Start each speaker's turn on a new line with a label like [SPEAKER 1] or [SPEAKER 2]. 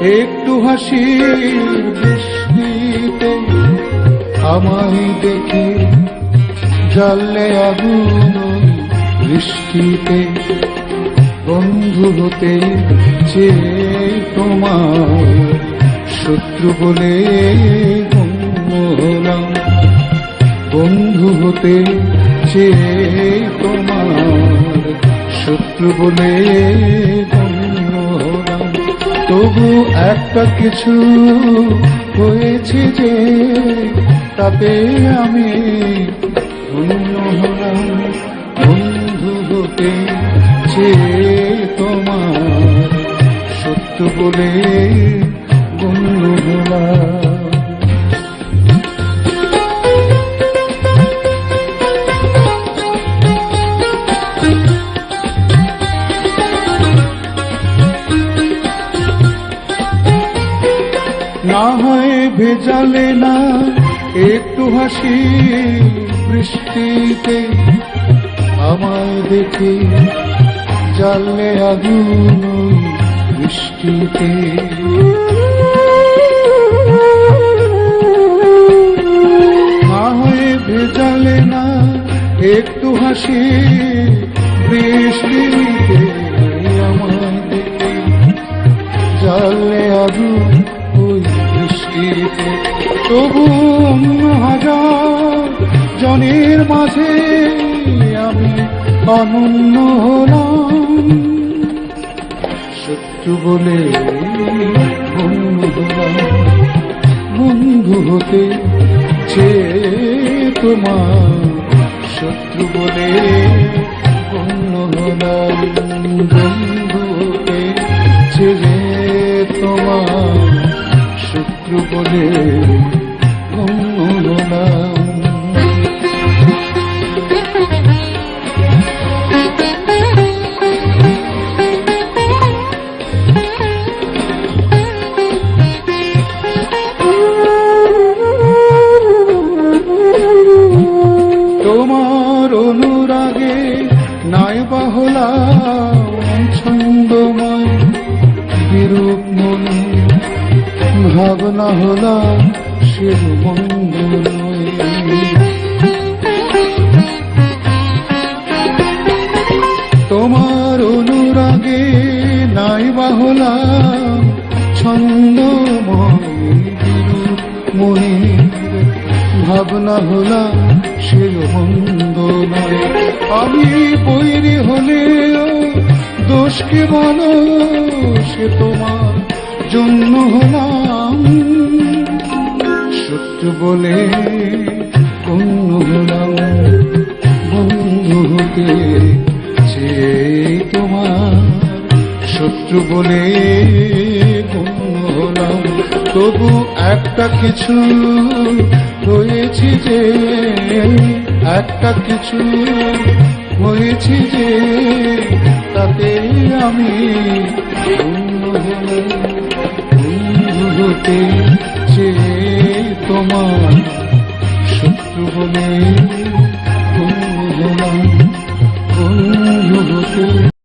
[SPEAKER 1] একটু হাসি বৃষ্টিতে আমায় দেখে জ্বললে আগুন বৃষ্টিতে। বন্ধু হতে চেয়ে তোমার শত্রু বলে গণ্য হলাম। বন্ধু হতে চেয়ে তোমার শত্রু বলে গণ্য হলাম। তবু একটা কিছু হয়েছে যে তাতে আমি ধন্য হলাম। বন্ধু হতে চেয়ে তোমার শত্রু বলে গণ্য হলাম। না হয় ভেজালে না একটু হাসি বৃষ্টিতে আমায় দেখে জ্বললে আগুন বৃষ্টিতে। না হয় ভেজালে না একটু হাসি বৃষ্টিতে আমায় দেখে জ্বললে আগুন বৃষ্টিতে। তবু অন্য হাজার জনের মাঝে আমি অনন্য হলাম। শত্রু বলে বন্ধু হলাম। বন্ধু হতে চেয়ে তোমার শত্রু বলে গণ্য হলাম। বন্ধু হতে চেয়ে তোমার শত্রু বলে গণ্য হলাম। তোমার অনুরাগে নাই বাহলাম ছন্দময় বিরূপ মনে। ভাবনা হলাম শিব মঙ্গল। তোমার অনুরাগে নাই বাহলাম ছন্দময় বিরূপ মনে। ভাবনা হলাম শিব মঙ্গল। আমি বৈরী হলেও দোষকে বলো সে তোমার জন্য হলাম। শত্রু বলে গণ্য হলাম। বন্ধু হতে চেয়ে তোমার শত্রু বলে গণ্য হলাম। তবু একটা কিছু হয়েছে যে একটা কিছু হয়েছে যে তাতে আমি ধন্য হলাম। বন্ধু হতে চেয়ে তোমার শত্রু বলে গণ্য হলাম। বন্ধু হতে